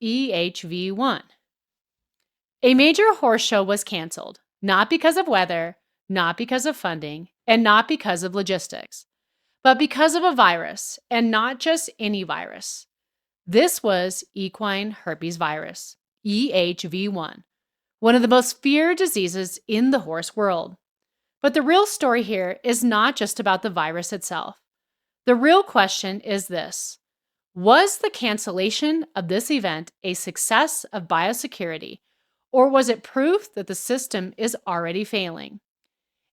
EHV-1. A major horse show was canceled, not because of weather, not because of funding, and not because of logistics, but because of a virus, and not just any virus. This was equine herpesvirus, EHV-1, one of the most feared diseases in the horse world. But the real story here is not just about the virus itself. The real question is this: was the cancellation of this event a success of biosecurity, or was it proof that the system is already failing?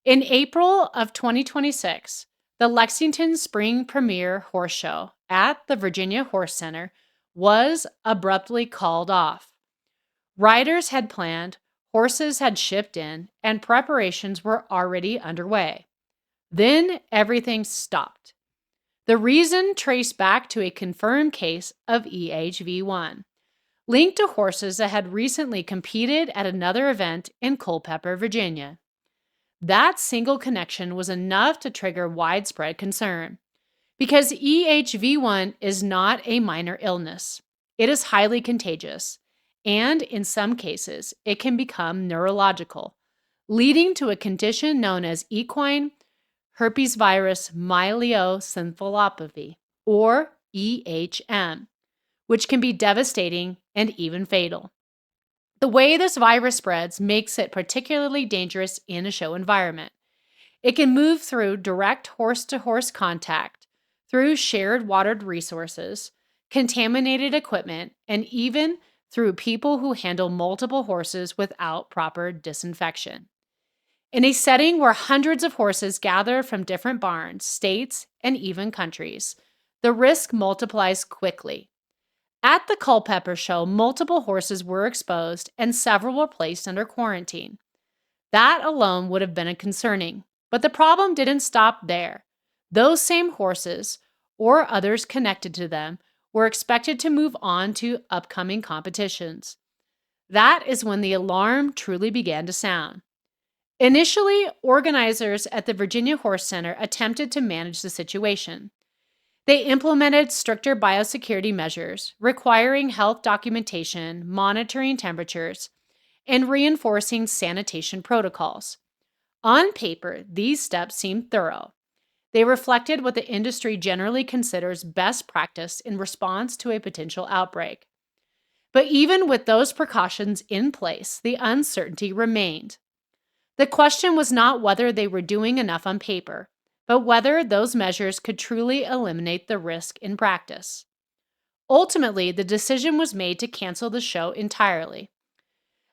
In April of 2026, the Lexington Spring Premiere Horse Show at the Virginia Horse Center was abruptly called off. Riders had planned, horses had shipped in, and preparations were already underway. Then everything stopped. The reason traced back to a confirmed case of EHV-1, linked to horses that had recently competed at another event in Culpeper, Virginia. That single connection was enough to trigger widespread concern, because EHV-1 is not a minor illness. It is highly contagious, and in some cases, it can become neurological, leading to a condition known as equine Herpesvirus myeloencephalopathy, or EHM, which can be devastating and even fatal. The way this virus spreads makes it particularly dangerous in a show environment. It can move through direct horse-to-horse contact, through shared watered resources, contaminated equipment, and even through people who handle multiple horses without proper disinfection. In a setting where hundreds of horses gather from different barns, states, and even countries, the risk multiplies quickly. At the Culpeper show, multiple horses were exposed and several were placed under quarantine. That alone would have been concerning, but the problem didn't stop there. Those same horses, or others connected to them, were expected to move on to upcoming competitions. That is when the alarm truly began to sound. Initially, organizers at the Virginia Horse Center attempted to manage the situation. They implemented stricter biosecurity measures, requiring health documentation, monitoring temperatures, and reinforcing sanitation protocols. On paper, these steps seemed thorough. They reflected what the industry generally considers best practice in response to a potential outbreak. But even with those precautions in place, the uncertainty remained. The question was not whether they were doing enough on paper, but whether those measures could truly eliminate the risk in practice. Ultimately, the decision was made to cancel the show entirely.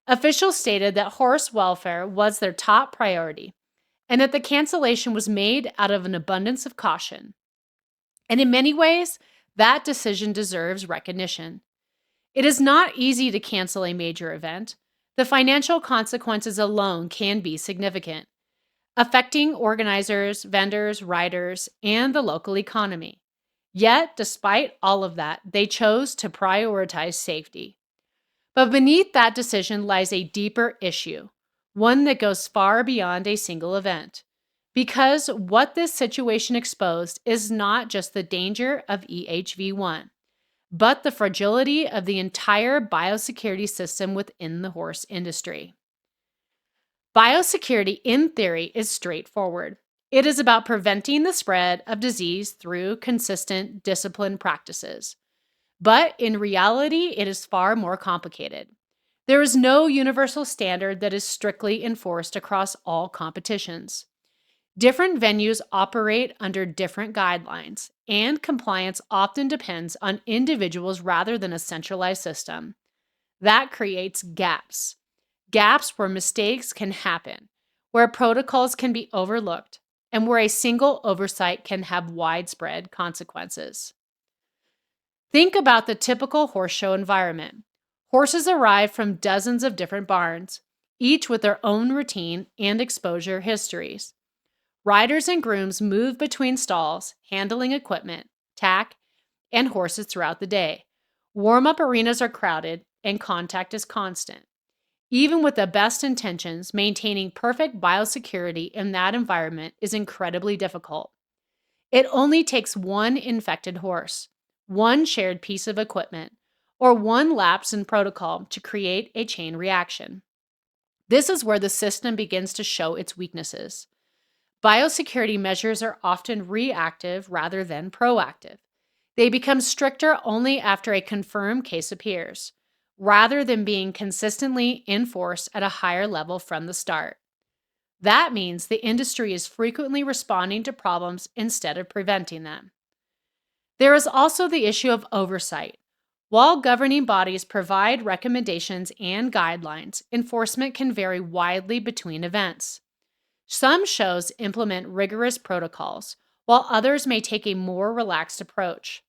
Officials stated that horse welfare was their top priority, and that the cancellation was made out of an abundance of caution. And in many ways, that decision deserves recognition. It is not easy to cancel a major event. The financial consequences alone can be significant, affecting organizers, vendors, riders, and the local economy. Yet, despite all of that, they chose to prioritize safety. But beneath that decision lies a deeper issue, one that goes far beyond a single event. Because what this situation exposed is not just the danger of EHV-1, but the fragility of the entire biosecurity system within the horse industry. Biosecurity, in theory, is straightforward. It is about preventing the spread of disease through consistent, disciplined practices. But in reality, it is far more complicated. There is no universal standard that is strictly enforced across all competitions. Different venues operate under different guidelines, and compliance often depends on individuals rather than a centralized system. That creates gaps where mistakes can happen, where protocols can be overlooked, and where a single oversight can have widespread consequences. Think about the typical horse show environment. Horses arrive from dozens of different barns, each with their own routine and exposure histories. Riders and grooms move between stalls, handling equipment, tack, and horses throughout the day. Warm-up arenas are crowded, and contact is constant. Even with the best intentions, maintaining perfect biosecurity in that environment is incredibly difficult. It only takes one infected horse, one shared piece of equipment, or one lapse in protocol to create a chain reaction. This is where the system begins to show its weaknesses. Biosecurity measures are often reactive rather than proactive. They become stricter only after a confirmed case appears, rather than being consistently enforced at a higher level from the start. That means the industry is frequently responding to problems instead of preventing them. There is also the issue of oversight. While governing bodies provide recommendations and guidelines, enforcement can vary widely between events. Some shows implement rigorous protocols, while others may take a more relaxed approach.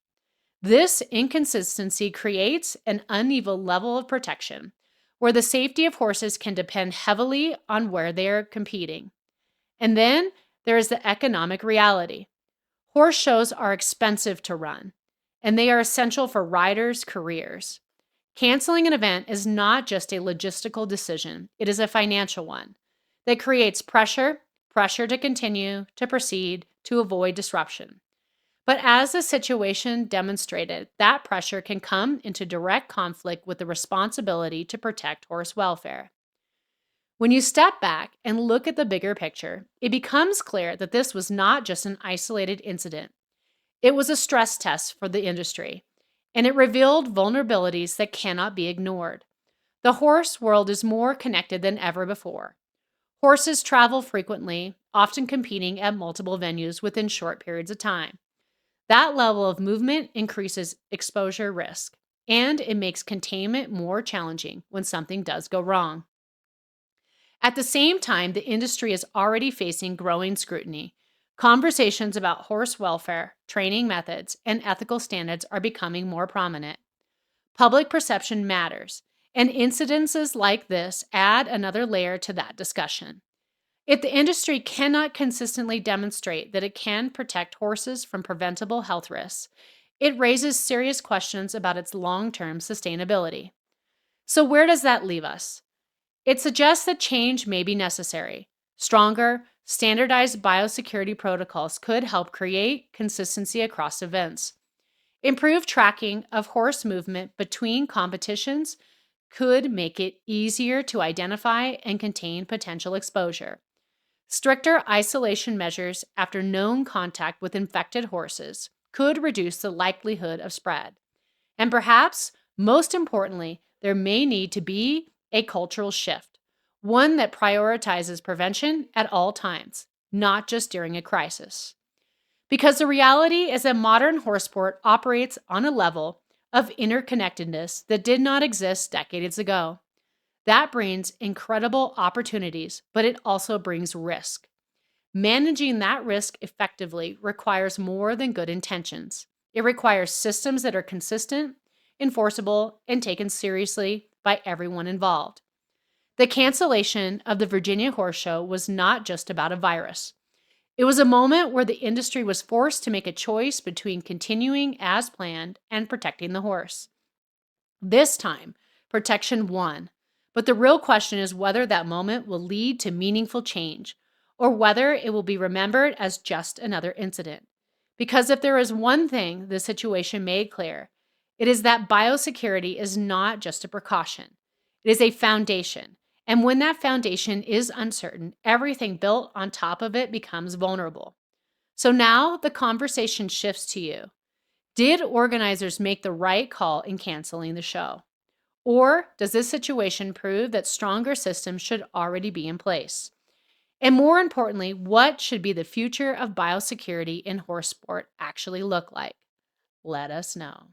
This inconsistency creates an uneven level of protection, where the safety of horses can depend heavily on where they are competing. And then there is the economic reality. Horse shows are expensive to run, and they are essential for riders' careers. Canceling an event is not just a logistical decision, it is a financial one that creates pressure to continue, to proceed, to avoid disruption. But as the situation demonstrated, that pressure can come into direct conflict with the responsibility to protect horse welfare. When you step back and look at the bigger picture, it becomes clear that this was not just an isolated incident. It was a stress test for the industry, and it revealed vulnerabilities that cannot be ignored. The horse world is more connected than ever before. Horses travel frequently, often competing at multiple venues within short periods of time. That level of movement increases exposure risk, and it makes containment more challenging when something does go wrong. At the same time, the industry is already facing growing scrutiny. Conversations about horse welfare, training methods, and ethical standards are becoming more prominent. Public perception matters, and incidences like this add another layer to that discussion. If the industry cannot consistently demonstrate that it can protect horses from preventable health risks, it raises serious questions about its long-term sustainability. So where does that leave us? It suggests that change may be necessary. Stronger, standardized biosecurity protocols could help create consistency across events. Improved tracking of horse movement between competitions could make it easier to identify and contain potential exposure. Stricter isolation measures after known contact with infected horses could reduce the likelihood of spread. And perhaps, most importantly, there may need to be a cultural shift, one that prioritizes prevention at all times, not just during a crisis. Because the reality is that modern horse sport operates on a level of interconnectedness that did not exist decades ago. That brings incredible opportunities, but it also brings risk. Managing that risk effectively requires more than good intentions. It requires systems that are consistent, enforceable, and taken seriously by everyone involved. The cancellation of the Virginia Horse Show was not just about a virus. It was a moment where the industry was forced to make a choice between continuing as planned and protecting the horse. This time, protection won. But the real question is whether that moment will lead to meaningful change, or whether it will be remembered as just another incident. Because if there is one thing the situation made clear, it is that biosecurity is not just a precaution. It is a foundation. And when that foundation is uncertain, everything built on top of it becomes vulnerable. So now the conversation shifts to you. Did organizers make the right call in canceling the show? Or does this situation prove that stronger systems should already be in place? And more importantly, what should be the future of biosecurity in horse sport actually look like? Let us know.